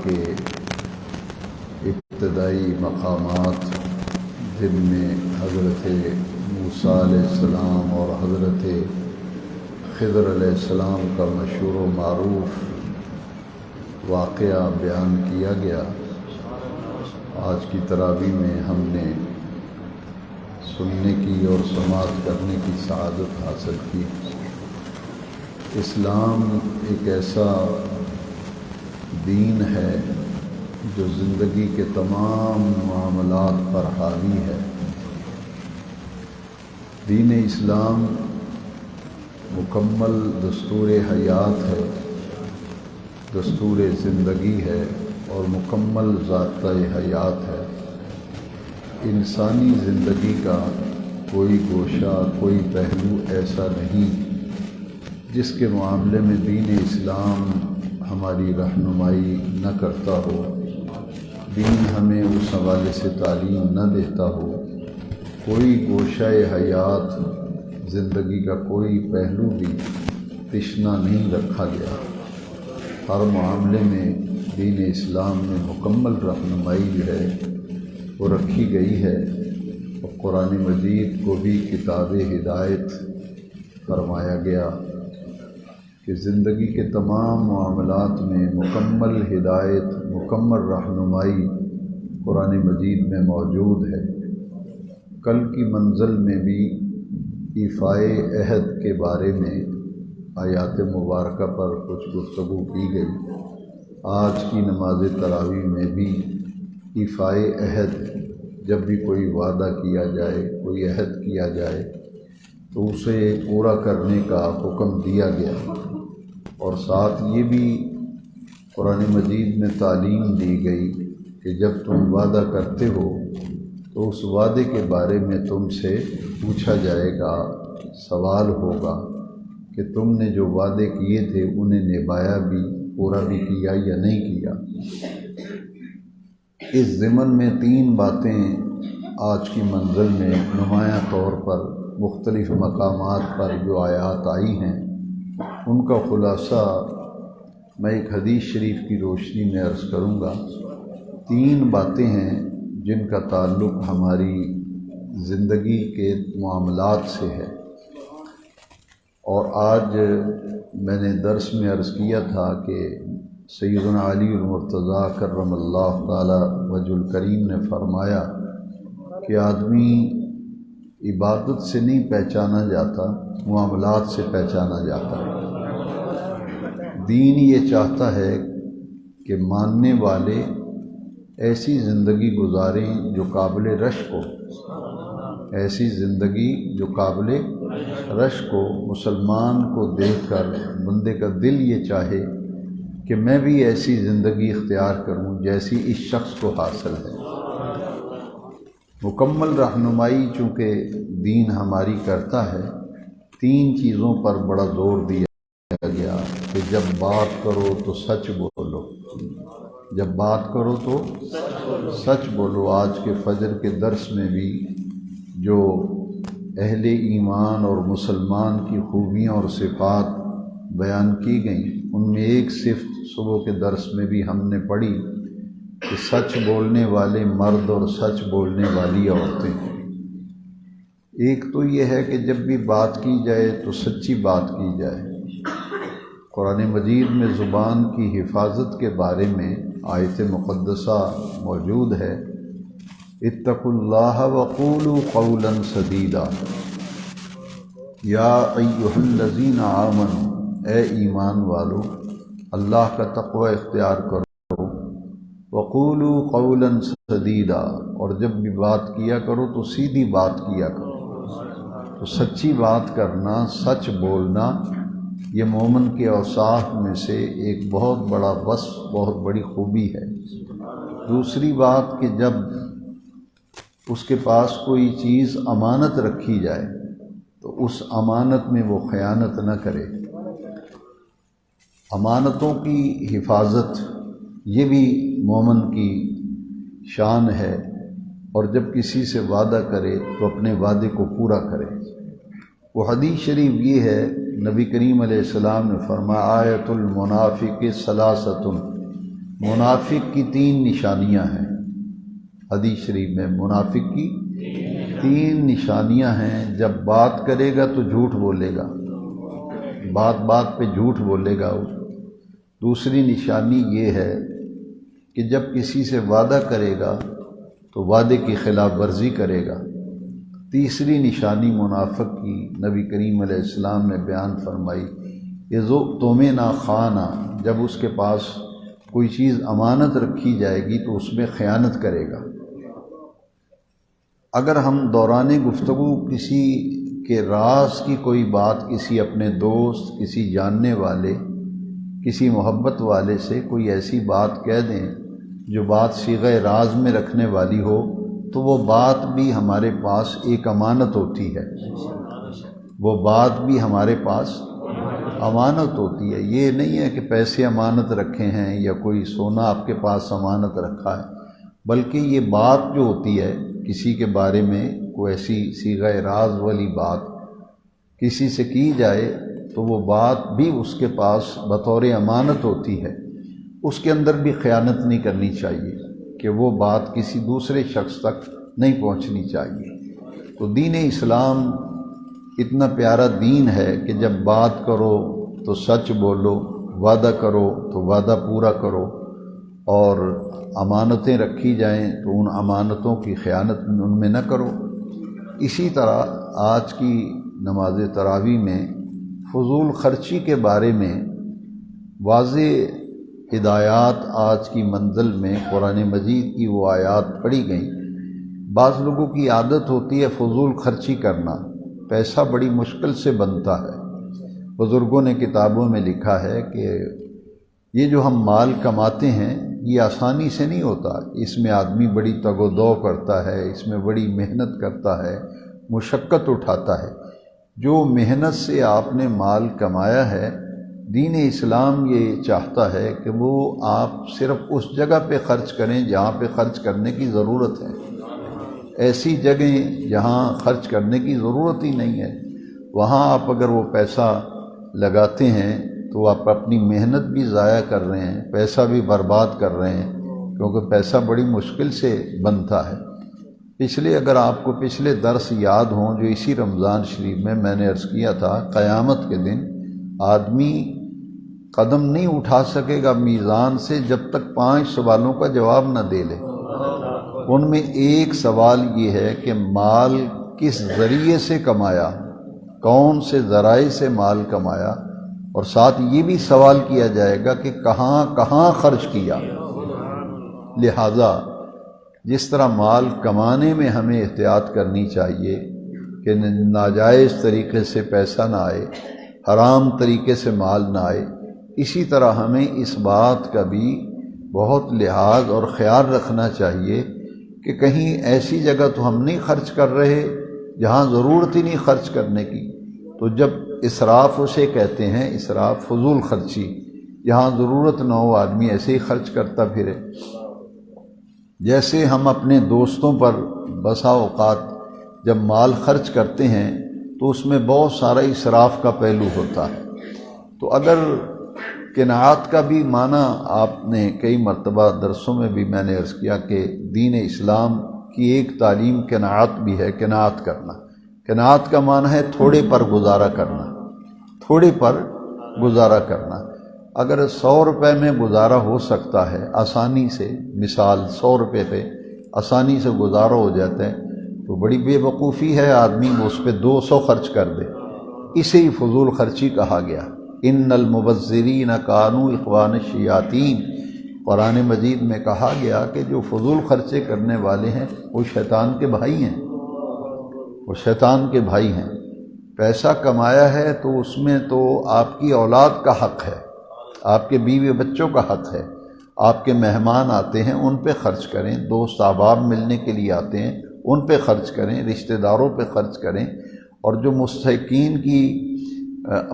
کے ابتدائی مقامات جن میں حضرت موسیٰ علیہ السلام اور حضرت خضر علیہ السلام کا مشہور و معروف واقعہ بیان کیا گیا، آج کی تراویح میں ہم نے سننے کی اور سماعت کرنے کی سعادت حاصل کی۔ اسلام ایک ایسا دین ہے جو زندگی کے تمام معاملات پر حاوی ہے۔ دین اسلام مکمل دستور حیات ہے، دستور زندگی ہے اور مکمل ضابطہ حیات ہے۔ انسانی زندگی کا کوئی گوشہ، کوئی پہلو ایسا نہیں جس کے معاملے میں دین اسلام ہماری رہنمائی نہ کرتا ہو، دین ہمیں اس حوالے سے تعلیم نہ دیتا ہو۔ کوئی گوشہ حیات زندگی کا کوئی پہلو بھی تشنا نہیں رکھا گیا۔ ہر معاملے میں دین اسلام میں مکمل رہنمائی جو ہے وہ رکھی گئی ہے، اور قرآن مجید کو بھی کتاب ہدایت فرمایا گیا کہ زندگی کے تمام معاملات میں مکمل ہدایت، مکمل رہنمائی قرآن مجید میں موجود ہے۔ کل کی منزل میں بھی ایفائے عہد کے بارے میں آیات مبارکہ پر کچھ گفتگو کی گئی۔ آج کی نماز تراویح میں بھی ایفائے عہد، جب بھی کوئی وعدہ کیا جائے، کوئی عہد کیا جائے تو اسے پورا کرنے کا حکم دیا گیا، اور ساتھ یہ بھی قرآن مجید میں تعلیم دی گئی کہ جب تم وعدہ کرتے ہو تو اس وعدے کے بارے میں تم سے پوچھا جائے گا، سوال ہوگا کہ تم نے جو وعدے کیے تھے انہیں نبھایا بھی، پورا بھی کیا یا نہیں کیا۔ اس ضمن میں 3 باتیں آج کی منزل میں نمایاں طور پر مختلف مقامات پر جو آیات آئی ہیں ان کا خلاصہ میں ایک حدیث شریف کی روشنی میں عرض کروں گا۔ 3 باتیں ہیں جن کا تعلق ہماری زندگی کے معاملات سے ہے، اور آج میں نے درس میں عرض کیا تھا کہ سیدنا علی المرتضیٰ کرم اللہ تعالی وجہ الکریم نے فرمایا کہ آدمی عبادت سے نہیں پہچانا جاتا، معاملات سے پہچانا جاتا ہے۔ دین یہ چاہتا ہے کہ ماننے والے ایسی زندگی گزاریں جو قابل رشک ہو، ایسی زندگی جو قابل رشک ہو۔ مسلمان کو دیکھ کر بندے کا دل یہ چاہے کہ میں بھی ایسی زندگی اختیار کروں جیسی اس شخص کو حاصل ہے۔ مکمل رہنمائی چونکہ دین ہماری کرتا ہے، 3 چیزوں پر بڑا زور دیا گیا کہ جب بات کرو تو سچ بولو، جب بات کرو تو سچ بولو۔ آج کے فجر کے درس میں بھی جو اہل ایمان اور مسلمان کی خوبیاں اور صفات بیان کی گئیں، ان میں ایک صفت صبح کے درس میں بھی ہم نے پڑھی کہ سچ بولنے والے مرد اور سچ بولنے والی عورتیں ہیں۔ ایک تو یہ ہے کہ جب بھی بات کی جائے تو سچی بات کی جائے۔ قرآن مجید میں زبان کی حفاظت کے بارے میں آیت مقدسہ موجود ہے، اتقوا اللہ وقولوا قولا سدیدا، یا ایھا الذین آمنوا، اے ایمان والو اللہ کا تقوی اختیار کرو، وقولوا قولا سدیدا، اور جب بھی بات کیا کرو تو سیدھی بات کیا کرو۔ تو سچی بات کرنا، سچ بولنا، یہ مومن کے اوصاف میں سے ایک بہت بڑا وصف، بہت بڑی خوبی ہے۔ دوسری بات کہ جب اس کے پاس کوئی چیز امانت رکھی جائے تو اس امانت میں وہ خیانت نہ کرے۔ امانتوں کی حفاظت یہ بھی مومن کی شان ہے، اور جب کسی سے وعدہ کرے تو اپنے وعدے کو پورا کرے۔ وہ حدیث شریف یہ ہے، نبی کریم علیہ السلام نے فرمایا آیت المنافق ثلاثۃ، منافق کی 3 نشانیاں ہیں۔ حدیث شریف میں منافق کی 3 نشانیاں ہیں۔ جب بات کرے گا تو جھوٹ بولے گا، بات بات پہ جھوٹ بولے گا۔ دوسری نشانی یہ ہے کہ جب کسی سے وعدہ کرے گا تو وعدے کی خلاف ورزی کرے گا۔ تیسری نشانی منافق کی نبی کریم علیہ السلام نے بیان فرمائی کہ ذو تمنا خانہ، جب اس کے پاس کوئی چیز امانت رکھی جائے گی تو اس میں خیانت کرے گا۔ اگر ہم دوران گفتگو کسی کے راز کی کوئی بات کسی اپنے دوست، کسی جاننے والے، کسی محبت والے سے کوئی ایسی بات کہہ دیں جو بات صیغہ راز میں رکھنے والی ہو، تو وہ بات بھی ہمارے پاس ایک امانت ہوتی ہے، وہ بات بھی ہمارے پاس امانت ہوتی ہے۔ یہ نہیں ہے کہ پیسے امانت رکھے ہیں یا کوئی سونا آپ کے پاس امانت رکھا ہے، بلکہ یہ بات جو ہوتی ہے کسی کے بارے میں کوئی ایسی صیغہ راز والی بات کسی سے کی جائے تو وہ بات بھی اس کے پاس بطور امانت ہوتی ہے۔ اس کے اندر بھی خیانت نہیں کرنی چاہیے کہ وہ بات کسی دوسرے شخص تک نہیں پہنچنی چاہیے۔ تو دین اسلام اتنا پیارا دین ہے کہ جب بات کرو تو سچ بولو، وعدہ کرو تو وعدہ پورا کرو، اور امانتیں رکھی جائیں تو ان امانتوں کی خیانت ان میں نہ کرو۔ اسی طرح آج کی نماز تراویح میں فضول خرچی کے بارے میں واضح ہدایات آج کی منزل میں قرآن مجید کی وہ آیات پڑھی گئیں۔ بعض لوگوں کی عادت ہوتی ہے فضول خرچی کرنا، پیسہ بڑی مشکل سے بنتا ہے۔ بزرگوں نے کتابوں میں لکھا ہے کہ یہ جو ہم مال کماتے ہیں یہ آسانی سے نہیں ہوتا، اس میں آدمی بڑی تگ و دو کرتا ہے، اس میں بڑی محنت کرتا ہے، مشقت اٹھاتا ہے۔ جو محنت سے آپ نے مال کمایا ہے، دین اسلام یہ چاہتا ہے کہ وہ آپ صرف اس جگہ پہ خرچ کریں جہاں پہ خرچ کرنے کی ضرورت ہے۔ ایسی جگہیں جہاں خرچ کرنے کی ضرورت ہی نہیں ہے، وہاں آپ اگر وہ پیسہ لگاتے ہیں تو آپ اپنی محنت بھی ضائع کر رہے ہیں، پیسہ بھی برباد کر رہے ہیں، کیونکہ پیسہ بڑی مشکل سے بنتا ہے۔ اگر آپ کو پچھلے درس یاد ہوں جو اسی رمضان شریف میں نے عرض کیا تھا، قیامت کے دن آدمی قدم نہیں اٹھا سکے گا میزان سے جب تک 5 سوالوں کا جواب نہ دے لے۔ ان میں ایک سوال یہ ہے کہ مال کس ذریعے سے کمایا، کون سے ذرائع سے مال کمایا، اور ساتھ یہ بھی سوال کیا جائے گا کہ کہاں کہاں خرچ کیا۔ لہذا جس طرح مال کمانے میں ہمیں احتیاط کرنی چاہیے کہ ناجائز طریقے سے پیسہ نہ آئے، حرام طریقے سے مال نہ آئے، اسی طرح ہمیں اس بات کا بھی بہت لحاظ اور خیال رکھنا چاہیے کہ کہیں ایسی جگہ تو ہم نہیں خرچ کر رہے جہاں ضرورت ہی نہیں خرچ کرنے کی۔ تو جب اسراف اسے کہتے ہیں، اسراف فضول خرچی، جہاں ضرورت نہ ہو آدمی ایسے ہی خرچ کرتا پھرے۔ جیسے ہم اپنے دوستوں پر بسا اوقات جب مال خرچ کرتے ہیں تو اس میں بہت سارا اسراف کا پہلو ہوتا ہے۔ تو اگر قناعت کا بھی معنی آپ نے کئی مرتبہ درسوں میں بھی میں نے عرض کیا کہ دین اسلام کی ایک تعلیم قناعت بھی ہے، قناعت کرنا۔ قناعت کا معنی ہے تھوڑے پر گزارا کرنا، تھوڑے پر گزارا کرنا۔ اگر 100 روپے میں گزارا ہو سکتا ہے آسانی سے، مثال 100 روپے پہ آسانی سے گزارا ہو جاتا ہے، تو بڑی بے وقوفی ہے آدمی اس پہ 200 خرچ کر دے۔ اسے ہی فضول خرچی کہا گیا۔ ان المبذرین کانوا اخوان الشیاطین، قرآن مجید میں کہا گیا کہ جو فضول خرچے کرنے والے ہیں وہ شیطان کے بھائی ہیں، وہ شیطان کے بھائی ہیں۔ پیسہ کمایا ہے تو اس میں تو آپ کی اولاد کا حق ہے، آپ کے بیوی بچوں کا حق ہے، آپ کے مہمان آتے ہیں ان پہ خرچ کریں، دوست احباب ملنے کے لیے آتے ہیں ان پہ خرچ کریں، رشتہ داروں پہ خرچ کریں، اور جو مستحقین کی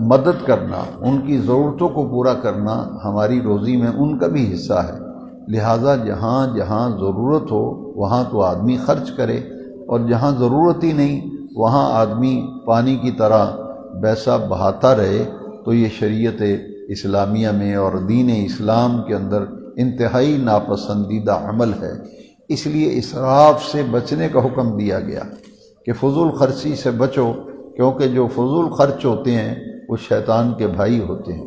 مدد کرنا، ان کی ضرورتوں کو پورا کرنا ہماری روزی میں ان کا بھی حصہ ہے۔ لہٰذا جہاں جہاں ضرورت ہو وہاں تو آدمی خرچ کرے، اور جہاں ضرورت ہی نہیں وہاں آدمی پانی کی طرح پیسہ بہاتا رہے، تو یہ شریعت اسلامیہ میں اور دین اسلام کے اندر انتہائی ناپسندیدہ عمل ہے، اس لیے اسراف سے بچنے کا حکم دیا گیا کہ فضول خرچی سے بچو، کیونکہ جو فضول خرچ ہوتے ہیں وہ شیطان کے بھائی ہوتے ہیں۔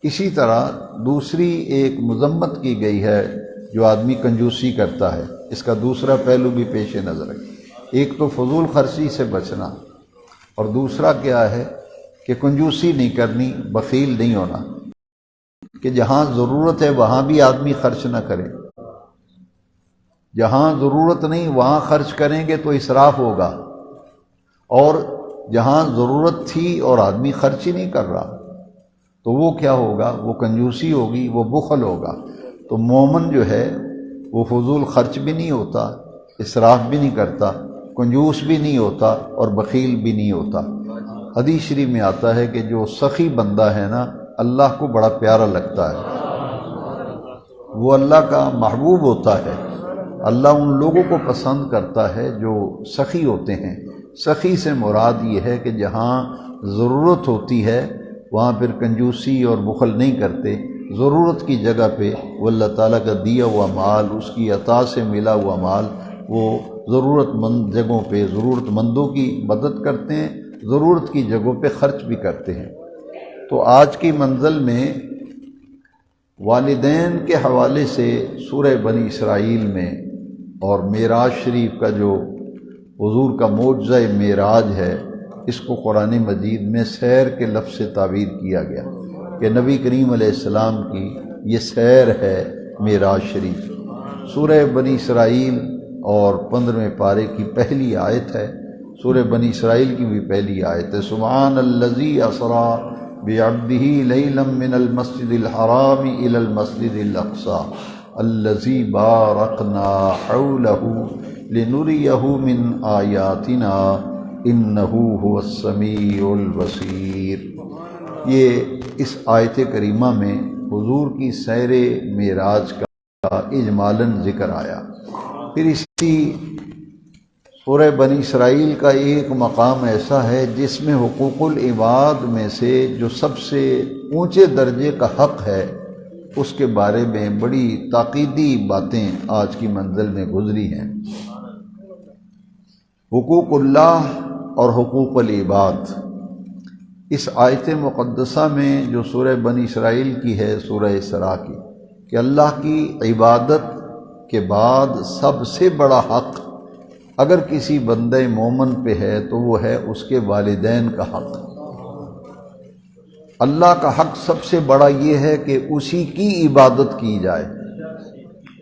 اسی طرح دوسری ایک مذمت کی گئی ہے جو آدمی کنجوسی کرتا ہے، اس کا دوسرا پہلو بھی پیش نظر ہے۔ ایک تو فضول خرچی سے بچنا، اور دوسرا کیا ہے کہ کنجوسی نہیں کرنی، بخیل نہیں ہونا، کہ جہاں ضرورت ہے وہاں بھی آدمی خرچ نہ کرے، جہاں ضرورت نہیں وہاں خرچ کریں گے تو اسراف ہوگا، اور جہاں ضرورت تھی اور آدمی خرچ ہی نہیں کر رہا تو وہ کیا ہوگا؟ وہ کنجوسی ہوگی، وہ بخل ہوگا۔ تو مومن جو ہے وہ فضول خرچ بھی نہیں ہوتا، اسراف بھی نہیں کرتا، کنجوس بھی نہیں ہوتا اور بخیل بھی نہیں ہوتا۔ حدیث شریف میں آتا ہے کہ جو سخی بندہ ہے نا، اللہ کو بڑا پیارا لگتا ہے، وہ اللہ کا محبوب ہوتا ہے۔ اللہ ان لوگوں کو پسند کرتا ہے جو سخی ہوتے ہیں۔ سخی سے مراد یہ ہے کہ جہاں ضرورت ہوتی ہے وہاں پھر کنجوسی اور بخل نہیں کرتے، ضرورت کی جگہ پہ وہ اللہ تعالیٰ کا دیا ہوا مال، اس کی عطا سے ملا ہوا مال، وہ ضرورت مند جگہوں پہ ضرورت مندوں کی مدد کرتے ہیں، ضرورت کی جگہوں پہ خرچ بھی کرتے ہیں۔ تو آج کی منزل میں والدین کے حوالے سے سورہ بنی اسرائیل میں اور معراج شریف کا جو حضور کا معجزہ معراج ہے، اس کو قرآن مجید میں سیر کے لفظ سے تعبیر کیا گیا کہ نبی کریم علیہ السلام کی یہ سیر ہے معراج شریف۔ سورہ بنی اسرائیل اور 15ویں پارے کی پہلی آیت ہے، سورہ بنی اسرائیل کی بھی پہلی آیت ہے، سبحان الذی اسریٰ بعبدہ لیلا من المسجد الحرام الی المسجد الاقصی الذی بارکنا حولہ لنریہ من آیاتنا انہ هو السمیع البصیر۔ یہ اس آیت کریمہ میں حضور کی سیر معراج کا اجمالاً ذکر آیا۔ پھر اسی سورہ بنی اسرائیل کا ایک مقام ایسا ہے جس میں حقوق العباد میں سے جو سب سے اونچے درجے کا حق ہے اس کے بارے میں بڑی تاکیدی باتیں آج کی منزل میں گزری ہیں۔ حقوق اللہ اور حقوق العباد، اس آیت مقدسہ میں جو سورہ بنی اسرائیل کی ہے، سورہ اسراء کی، کہ اللہ کی عبادت کے بعد سب سے بڑا حق اگر کسی بندے مومن پہ ہے تو وہ ہے اس کے والدین کا حق۔ اللہ کا حق سب سے بڑا یہ ہے کہ اسی کی عبادت کی جائے،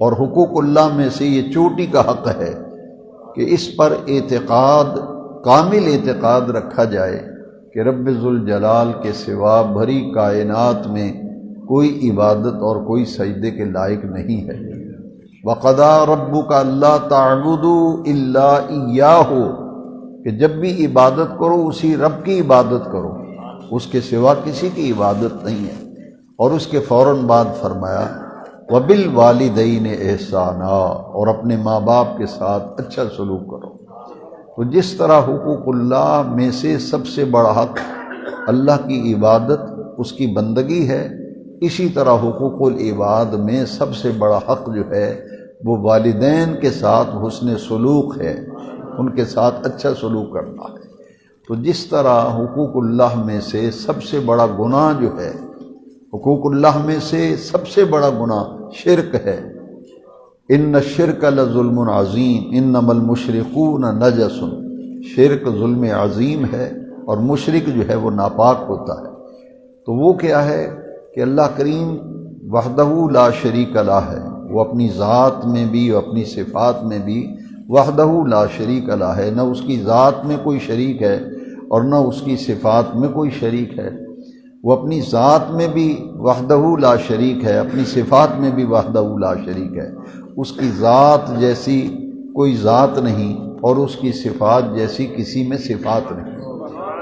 اور حقوق اللہ میں سے یہ چوٹی کا حق ہے کہ اس پر اعتقاد، کامل اعتقاد رکھا جائے کہ رب ذوالجلال کے سوا بھری کائنات میں کوئی عبادت اور کوئی سجدے کے لائق نہیں ہے۔ وَقَضَىٰ رَبُّكَ أَلَّا تَعْبُدُوا إِلَّا إِيَّاهُ، کہ جب بھی عبادت کرو اسی رب کی عبادت کرو، اس کے سوا کسی کی عبادت نہیں ہے۔ اور اس کے فوراً بعد فرمایا وَبِالْوَالِدَيْنِ إِحْسَانًا، اور اپنے ماں باپ کے ساتھ اچھا سلوک کرو۔ تو جس طرح حقوق اللہ میں سے سب سے بڑا حق اللہ کی عبادت، اس کی بندگی ہے، اسی طرح حقوق العباد میں سب سے بڑا حق جو ہے وہ والدین کے ساتھ حسن سلوک ہے، ان کے ساتھ اچھا سلوک کرنا ہے۔ تو جس طرح حقوق اللہ میں سے سب سے بڑا گناہ جو ہے، حقوق اللہ میں سے سب سے بڑا گناہ شرک ہے، ان الشرک لظلم عظیم انما المشرکون نجس، شرک ظلم عظیم ہے اور مشرک جو ہے وہ ناپاک ہوتا ہے۔ تو وہ کیا ہے کہ اللہ کریم وحدہ لا شریک لہ ہے، وہ اپنی ذات میں بھی اور اپنی صفات میں بھی وحدہ لا شریک لہ ہے، نہ اس کی ذات میں کوئی شریک ہے اور نہ اس کی صفات میں کوئی شریک ہے۔ وہ اپنی ذات میں بھی وحدہ لا شریک ہے، اپنی صفات میں بھی وحدہ لا شریک ہے۔ اس کی ذات جیسی کوئی ذات نہیں اور اس کی صفات جیسی کسی میں صفات نہیں۔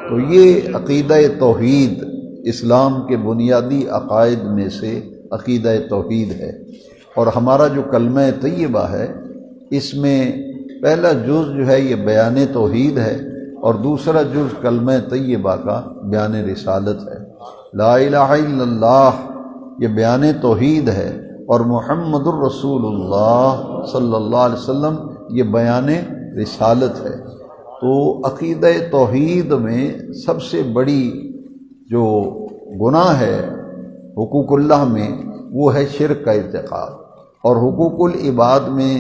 تو یہ عقیدہ توحید اسلام کے بنیادی عقائد میں سے عقیدہ توحید ہے، اور ہمارا جو کلمہ طیبہ ہے اس میں پہلا جز جو ہے یہ بیان توحید ہے، اور دوسرا جز کلمہ طیبہ کا بیان رسالت ہے۔ لا الہ الا اللہ یہ بیان توحید ہے، اور محمد الرسول اللہ صلی اللہ علیہ وسلم یہ بیان رسالت ہے۔ تو عقیدہ توحید میں سب سے بڑی جو گناہ ہے حقوق اللہ میں وہ ہے شرک کا ارتکاب، اور حقوق العباد میں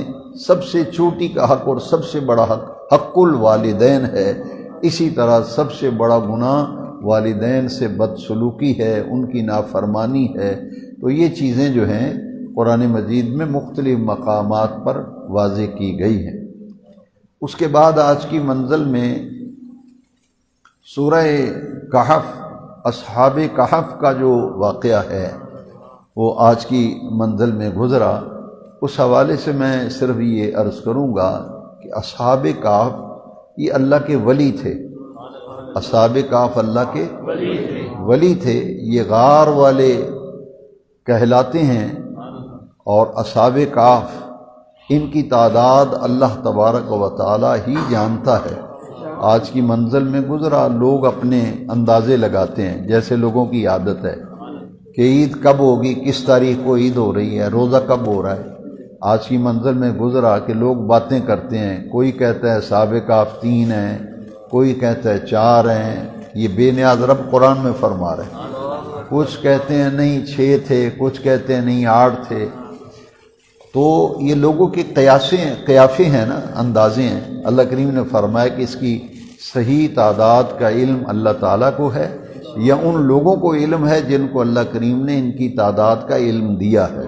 سب سے چوٹی کا حق اور سب سے بڑا حق حق الوالدین ہے۔ اسی طرح سب سے بڑا گناہ والدین سے بدسلوکی ہے، ان کی نافرمانی ہے۔ تو یہ چیزیں جو ہیں قرآن مجید میں مختلف مقامات پر واضح کی گئی ہیں۔ اس کے بعد آج کی منزل میں سورہ کہف، اصحاب کہف کا جو واقعہ ہے وہ آج کی منزل میں گزرا۔ اس حوالے سے میں صرف یہ عرض کروں گا کہ اصحاب کہف یہ اللہ کے ولی تھے۔ اصحاب کہف اللہ کے ولی تھے، یہ غار والے کہلاتے ہیں، اور اصحاب کہف ان کی تعداد اللہ تبارک و تعالی ہی جانتا ہے۔ آج کی منزل میں گزرا، لوگ اپنے اندازے لگاتے ہیں، جیسے لوگوں کی عادت ہے کہ عید کب ہوگی، کس تاریخ کو عید ہو رہی ہے، روزہ کب ہو رہا ہے۔ آج کی منزل میں گزرا کہ لوگ باتیں کرتے ہیں، کوئی کہتا ہے اصحاب کہف 3 ہیں، کوئی کہتا ہے 4 ہیں، یہ بے نیاز رب قرآن میں فرما رہے ہیں۔ کچھ کہتے ہیں نہیں 6 تھے، کچھ کہتے ہیں نہیں 8 تھے۔ تو یہ لوگوں کے قیافے ہیں نا، اندازے ہیں۔ اللہ کریم نے فرمایا کہ اس کی صحیح تعداد کا علم اللہ تعالیٰ کو ہے، یا ان لوگوں کو علم ہے جن کو اللہ کریم نے ان کی تعداد کا علم دیا ہے۔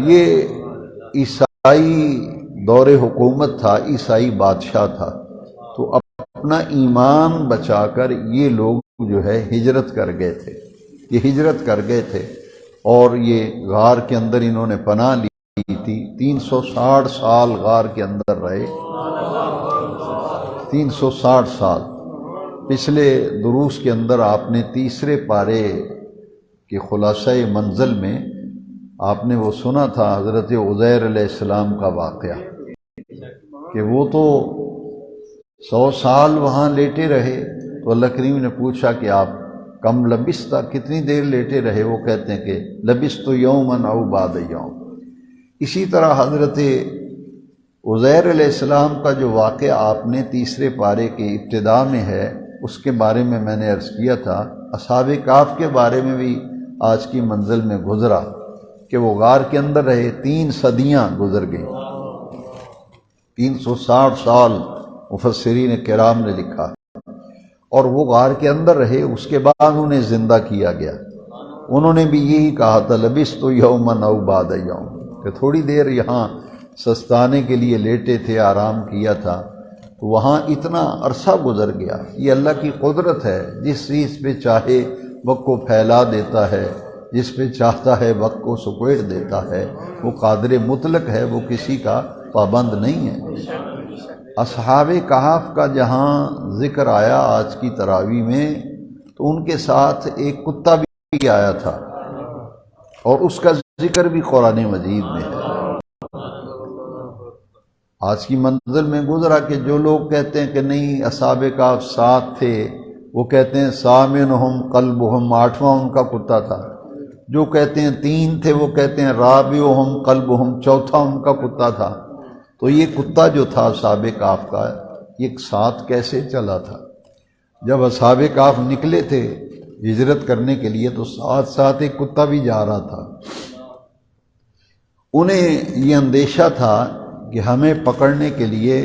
یہ عیسائی دور حکومت تھا، عیسائی بادشاہ تھا، تو اپنا ایمان بچا کر یہ لوگ جو ہے ہجرت کر گئے تھے، یہ ہجرت کر گئے تھے، اور یہ غار کے اندر انہوں نے پناہ لی تھی۔ 360 سال غار کے اندر رہے، 360 سال۔ پچھلے دروس کے اندر آپ نے تیسرے پارے کے خلاصہ منزل میں آپ نے وہ سنا تھا حضرت عزیر علیہ السلام کا واقعہ، کہ وہ تو 100 سال وہاں لیٹے رہے، تو اللہ کریم نے پوچھا کہ آپ کم لبثت، کتنی دیر لیٹے رہے؟ وہ کہتے ہیں کہ لبثت یوما او بعد یوم۔ اسی طرح حضرت عزیر علیہ السلام کا جو واقعہ آپ نے تیسرے پارے کے ابتدا میں ہے، اس کے بارے میں نے عرض کیا تھا۔ اصحاب کہف کے بارے میں بھی آج کی منزل میں گزرا کہ وہ غار کے اندر رہے، 3 صدیاں گزر گئی، 360 سال مفسرین کرام نے لکھا، اور وہ غار کے اندر رہے۔ اس کے بعد انہیں زندہ کیا گیا۔ انہوں نے بھی یہی کہا تھا لبثت یوما او بعد یوم، کہ تھوڑی دیر یہاں سستانے کے لیے لیٹے تھے، آرام کیا تھا، تو وہاں اتنا عرصہ گزر گیا۔ یہ اللہ کی قدرت ہے، جس چیز پہ چاہے وقت کو پھیلا دیتا ہے، جس پہ چاہتا ہے وقت کو سکیڑ دیتا ہے۔ وہ قادر مطلق ہے، وہ کسی کا پابند نہیں ہے۔ اصحاب کہف کا جہاں ذکر آیا آج کی تراویح میں، تو ان کے ساتھ ایک کتا بھی آیا تھا، اور اس کا ذکر بھی قرآن مجید میں ہے۔ آج کی منزل میں گزرا کہ جو لوگ کہتے ہیں کہ نہیں اصحاب کہف 7 تھے، وہ کہتے ہیں ثامنہم قلبہم، 8واں ان کا کتا تھا۔ جو کہتے ہیں 3 تھے، وہ کہتے ہیں رابعہم قلبہم، 4تھا ان کا کتا تھا۔ تو یہ کتا جو تھا اصحاب کہف کا، یہ ساتھ کیسے چلا تھا؟ جب اصحاب کہف نکلے تھے ہجرت کرنے کے لیے، تو ساتھ ساتھ ایک کتا بھی جا رہا تھا۔ انہیں یہ اندیشہ تھا کہ ہمیں پکڑنے کے لیے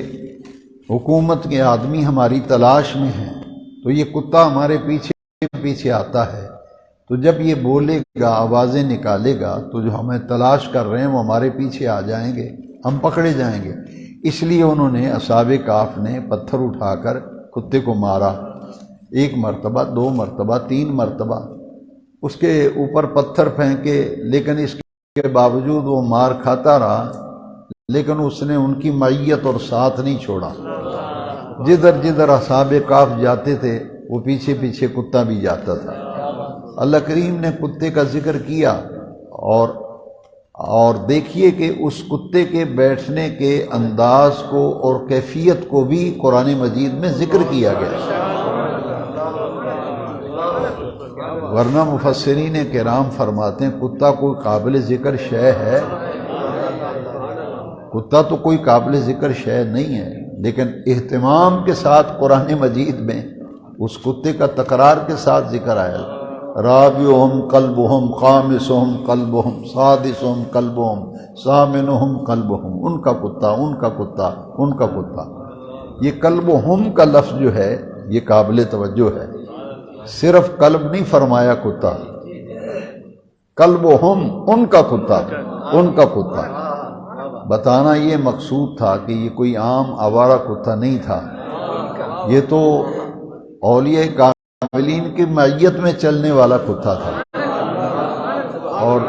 حکومت کے آدمی ہماری تلاش میں ہیں، تو یہ کتا ہمارے پیچھے پیچھے آتا ہے، تو جب یہ بولے گا، آوازیں نکالے گا، تو جو ہمیں تلاش کر رہے ہیں وہ ہمارے پیچھے آ جائیں گے، ہم پکڑے جائیں گے۔ اس لیے انہوں نے اصحاب کہف نے پتھر اٹھا کر کتے کو مارا، 1 مرتبہ، 2 مرتبہ، 3 مرتبہ اس کے اوپر پتھر پھینکے، لیکن اس کے باوجود وہ مار کھاتا رہا، لیکن اس نے ان کی معیت اور ساتھ نہیں چھوڑا۔ جدھر جدھر اصحاب کہف جاتے تھے، وہ پیچھے پیچھے کتا بھی جاتا تھا۔ اللہ کریم نے کتے کا ذکر کیا، اور دیکھیے کہ اس کتے کے بیٹھنے کے انداز کو اور کیفیت کو بھی قرآن مجید میں ذکر کیا گیا۔ ورنہ مفسرین کرام فرماتے ہیں کتا کوئی قابل ذکر شے ہے؟ کتا تو کوئی قابل ذکر شے نہیں ہے، لیکن اہتمام کے ساتھ قرآن مجید میں اس کتے کا تکرار کے ساتھ ذکر آیا، رابعہم قلبہم خامسہم قلبہم سادسہم قلبہم ثامنہم قلبہم، ان کا کتا، ان کا کتا، ان کا کتا۔ یہ قلبہم کا لفظ جو ہے یہ قابل توجہ ہے، صرف قلب نہیں فرمایا کتا، قلبہم ان کا کتا، ان کا کتا۔ بتانا یہ مقصود تھا کہ یہ کوئی عام آوارہ کتا نہیں تھا، یہ تو اولیاء کاملین کی معیت میں چلنے والا کتا تھا، اور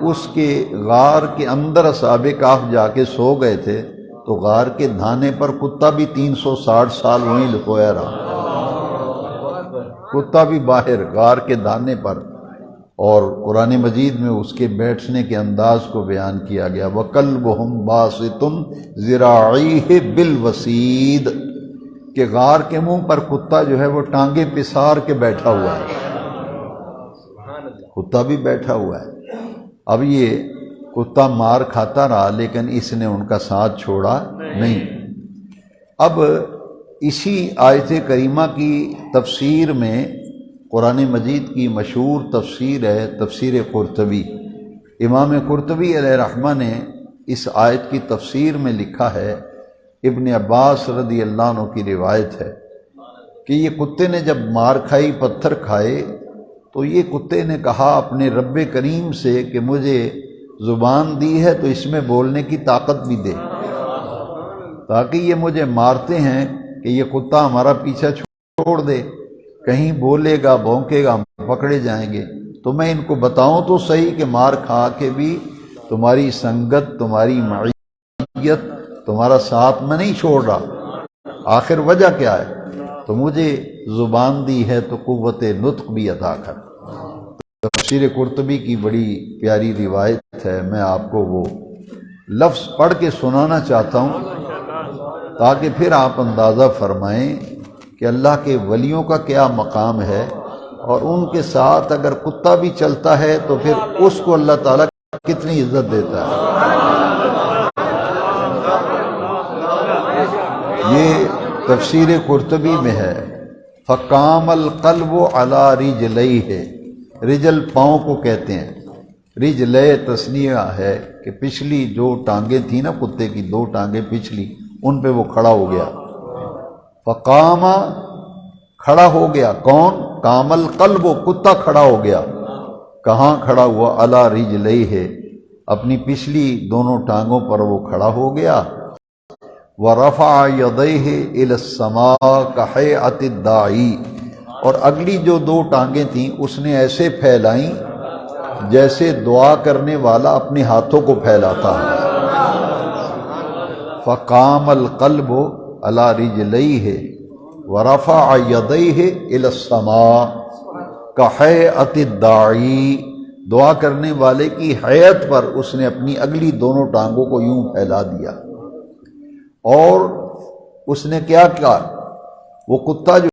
اس کے غار کے اندر اصحاب کہف جا کے سو گئے تھے تو غار کے دھانے پر کتا بھی 360 سال وہیں لکویا رہا، کتا بھی باہر غار کے دھانے پر، اور قرآن مجید میں اس کے بیٹھنے کے انداز کو بیان کیا گیا، وَقَلْبُهُمْ بَاسِطٌ ذِرَاعِيهِ بِالْوَسِيدِ، کہ غار کے منہ پر کتا جو ہے وہ ٹانگیں پسار کے بیٹھا ہوا ہے، کتا بھی بیٹھا ہوا ہے۔ اب یہ کتا مار کھاتا رہا لیکن اس نے ان کا ساتھ چھوڑا نہیں۔ اب اسی آیت کریمہ کی تفسیر میں قرآن مجید کی مشہور تفسیر ہے تفسیر قرطبی۔ امام قرطبی علیہ رحمہ نے اس آیت کی تفسیر میں لکھا ہے، ابن عباس رضی اللہ عنہ کی روایت ہے کہ یہ کتے نے جب مار کھائی، پتھر کھائے، تو یہ کتے نے کہا اپنے رب کریم سے کہ مجھے زبان دی ہے تو اس میں بولنے کی طاقت بھی دے، تاکہ یہ مجھے مارتے ہیں کہ یہ کتا ہمارا پیچھا چھوڑ دے، کہیں بولے گا بھونکے گا ہم پکڑے جائیں گے، تو میں ان کو بتاؤں تو صحیح کہ مار کھا کے بھی تمہاری سنگت، تمہاری معیت، تمہارا ساتھ میں نہیں چھوڑ رہا، آخر وجہ کیا ہے؟ تو مجھے زبان دی ہے تو قوت نطق بھی عطا کر۔ تفسیر قرطبی کی بڑی پیاری روایت ہے، میں آپ کو وہ لفظ پڑھ کے سنانا چاہتا ہوں تاکہ پھر آپ اندازہ فرمائیں کہ اللہ کے ولیوں کا کیا مقام ہے، اور ان کے ساتھ اگر کتا بھی چلتا ہے تو پھر اس کو اللہ تعالیٰ کتنی عزت دیتا ہے۔ یہ تفسیر قرطبی میں ہے، فَقَامَ الْقَلْبُ عَلَى رِجْلَيْهِ، رجل پاؤں کو کہتے ہیں، رجلے تثنیہ ہے کہ پچھلی جو ٹانگیں تھیں نا کتے کی، دو ٹانگیں پچھلی، ان پہ وہ کھڑا ہو گیا۔ فقام، کھڑا ہو گیا، کون؟ قام القلب، کتا کھڑا ہو گیا۔ کہاں کھڑا ہوا؟ علی رجلیہ، اپنی پچھلی دونوں ٹانگوں پر وہ کھڑا ہو گیا۔ ورفع یدیہ الی السماء کہیئۃ الداعی، اور اگلی جو دو ٹانگیں تھیں اس نے ایسے پھیلائیں جیسے دعا کرنے والا اپنے ہاتھوں کو پھیلاتا ہے۔ فقام القلب علی رجلیہ ورفع یدیہ الی السماء کہیئۃ الداعی، دعا کرنے والے کی حیت پر اس نے اپنی اگلی دونوں ٹانگوں کو یوں پھیلا دیا۔ اور اس نے کیا کیا؟ وہ کتا جو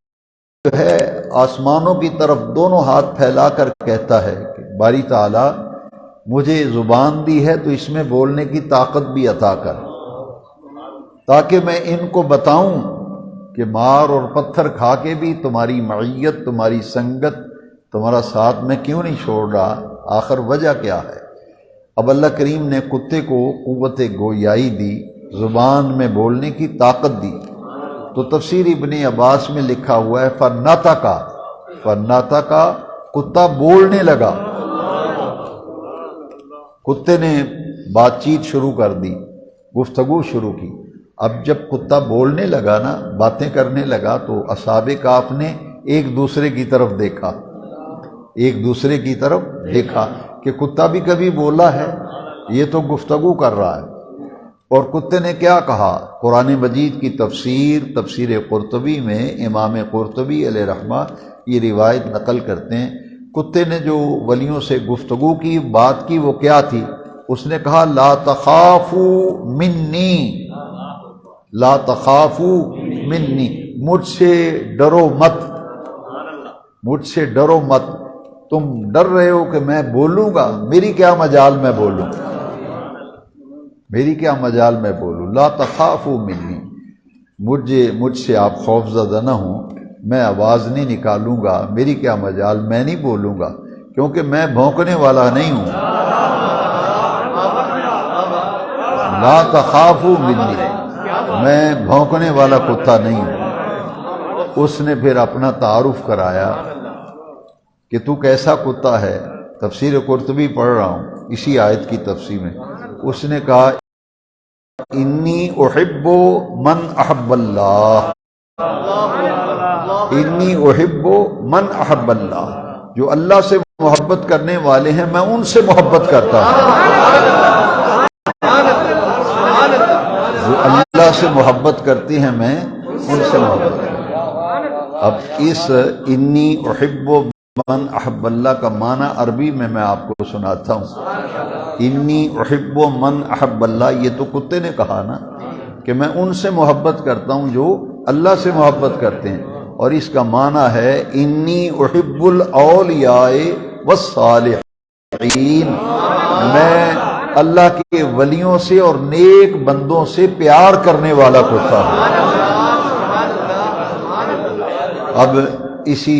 ہے آسمانوں کی طرف دونوں ہاتھ پھیلا کر کہتا ہے کہ باری تعالیٰ مجھے زبان دی ہے تو اس میں بولنے کی طاقت بھی عطا کر، تاکہ میں ان کو بتاؤں کہ مار اور پتھر کھا کے بھی تمہاری معیت، تمہاری سنگت، تمہارا ساتھ میں کیوں نہیں چھوڑ رہا، آخر وجہ کیا ہے؟ اب اللہ کریم نے کتے کو قوت گویائی دی، زبان میں بولنے کی طاقت دی، تو تفسیر ابن عباس میں لکھا ہوا ہے فنطقا، فنطقا، کتا بولنے لگا، کتے نے بات چیت شروع کر دی، گفتگو شروع کی۔ اب جب کتا بولنے لگا نا، باتیں کرنے لگا، تو اصحاب کہف نے ایک دوسرے کی طرف دیکھا، ایک دوسرے کی طرف دیکھا کہ کتا بھی کبھی بولا ہے، یہ تو گفتگو کر رہا ہے۔ اور کتے نے کیا کہا؟ قرآن مجید کی تفسیر قرطبی میں امام قرطبی علیہ رحمہ یہ روایت نقل کرتے ہیں، کتے نے جو ولیوں سے گفتگو کی، بات کی، وہ کیا تھی؟ اس نے کہا لا تخافوا منی، لا تخافوا منی، مجھ سے ڈرو مت، مجھ سے ڈرو مت۔ تم ڈر رہے ہو کہ میں بولوں گا، میری کیا مجال میں بولوں، میری کیا مجال میں بولوں، لا تخافوا منی، مجھ سے آپ خوف زدہ نہ ہوں، میں آواز نہیں نکالوں گا، میری کیا مجال، میں نہیں بولوں گا، کیونکہ میں بھونکنے والا نہیں ہوں، لا تخافوا منی، میں بھونکنے والا کتا نہیں ہوں۔ اس نے پھر اپنا تعارف کرایا کہ تو کیسا کتا ہے، تفسیر قرطبی پڑھ رہا ہوں اسی آیت کی تفسیر میں، اس نے کہا انی احب من احب اللہ، انی احب من احب اللہ، جو اللہ سے محبت کرنے والے ہیں میں ان سے محبت کرتا ہوں، جو اللہ سے محبت کرتے ہیں میں ان سے محبت کرتا ہوں۔ اب اس انی احب من احب اللہ کا معنی عربی میں آپ کو سناتا ہوں۔ انی احب من احب اللہ، یہ تو کتے نے کہا نا کہ میں ان سے محبت کرتا ہوں جو اللہ سے محبت کرتے ہیں، اور اس کا معنی ہے انی احب الاولیاء والصالحین، میں اللہ کے ولیوں سے اور نیک بندوں سے پیار کرنے والا کتا ہوں۔ اب اسی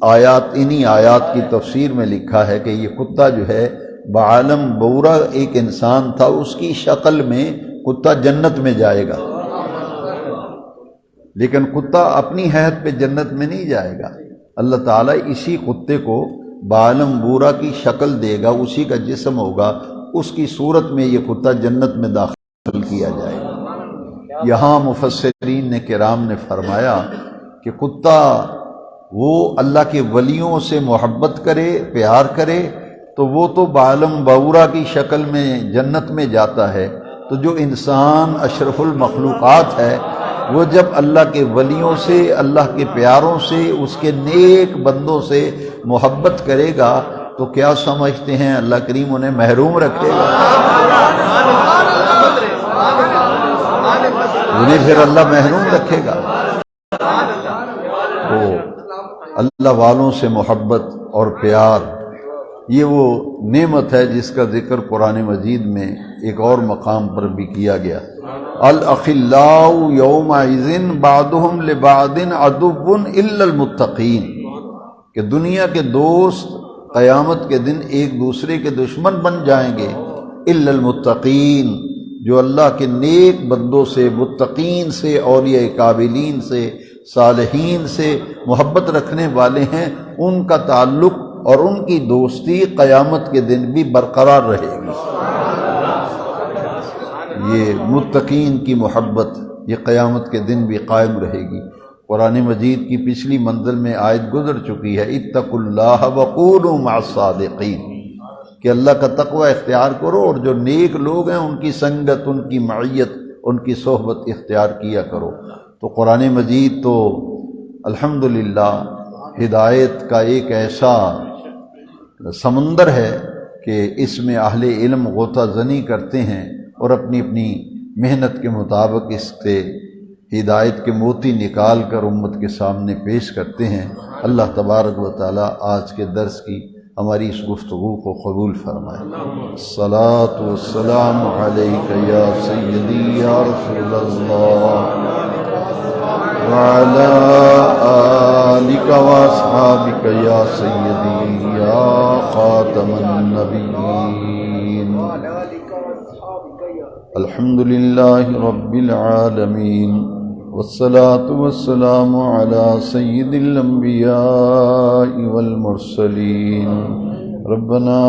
انہی آیات کی تفسیر میں لکھا ہے کہ یہ کتا جو ہے بعالم بورا ایک انسان تھا، اس کی شکل میں کتا جنت میں جائے گا، لیکن کتا اپنی حیثیت پہ جنت میں نہیں جائے گا، اللہ تعالیٰ اسی کتے کو بعالم بورا کی شکل دے گا، اسی کا جسم ہوگا، اس کی صورت میں یہ کتا جنت میں داخل کیا جائے گا۔ یہاں مفسرین نے کرام نے فرمایا کہ کتا وہ اللہ کے ولیوں سے محبت کرے، پیار کرے، تو وہ تو بعالم بورا کی شکل میں جنت میں جاتا ہے، تو جو انسان اشرف المخلوقات ہے وہ جب اللہ کے ولیوں سے، اللہ کے پیاروں سے، اس کے نیک بندوں سے محبت کرے گا تو کیا سمجھتے ہیں اللہ کریم انہیں محروم رکھے گا؟ انہیں پھر اللہ محروم رکھے گا؟ تو اللہ والوں سے محبت اور پیار یہ وہ نعمت ہے جس کا ذکر قرآن مجید میں ایک اور مقام پر بھی کیا گیا، الاخلاء یومئذ بعضهم لبعض عدو الا المتقین، کہ دنیا کے دوست قیامت کے دن ایک دوسرے کے دشمن بن جائیں گے، الا المتقین، جو اللہ کے نیک بندوں سے، متقین سے، اولیاء کاملین سے، صالحین سے محبت رکھنے والے ہیں، ان کا تعلق اور ان کی دوستی قیامت کے دن بھی برقرار رہے گی۔ یہ متقین کی محبت یہ قیامت کے دن بھی قائم رہے گی۔ قرآن مجید کی پچھلی منزل میں آیت گزر چکی ہے، اتقوا اللہ وقولوا مع الصادقین، کہ اللہ کا تقوی اختیار کرو اور جو نیک لوگ ہیں ان کی سنگت، ان کی معیت، ان کی صحبت اختیار کیا کرو۔ تو قرآن مجید تو الحمدللہ ہدایت کا ایک ایسا سمندر ہے کہ اس میں اہل علم غوطہ زنی کرتے ہیں اور اپنی اپنی محنت کے مطابق اس سے ہدایت کے موتی نکال کر امت کے سامنے پیش کرتے ہیں۔ اللہ تبارک و تعالی آج کے درس کی ہماری اس گفتگو کو قبول فرمائے۔ الصلاۃ والسلام علیک یا سیدی یا رسول اللہ وعلی آلک واصحابک یا سیدی یا خاتم النبیین۔ الحمدللہ رب العالمین والصلاة والسلام علی سید الانبیاء والمرسلین۔ ربنا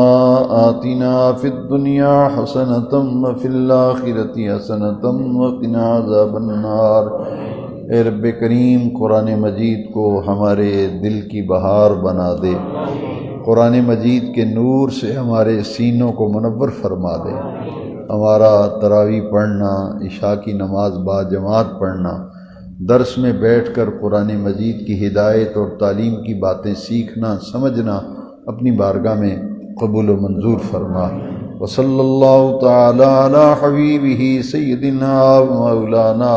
آتنا فی الدنیا حسنۃ وفی الآخرۃ حسنۃ وقنا عذاب النار۔ اے رب کریم، قرآن مجید کو ہمارے دل کی بہار بنا دے، قرآن مجید کے نور سے ہمارے سینوں کو منور فرما دے۔ ہمارا تراویح پڑھنا، عشاء کی نماز با جماعت پڑھنا، درس میں بیٹھ کر قرآن مجید کی ہدایت اور تعلیم کی باتیں سیکھنا، سمجھنا اپنی بارگاہ میں قبول و منظور فرما۔ وصلی اللہ تعالی علی حبیبہ سیدنا مولانا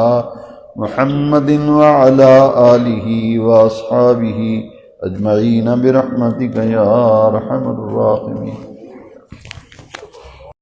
محمد وعلی آلہ واصحابہ أجمعين برحمتك يا أرحم الراحمين.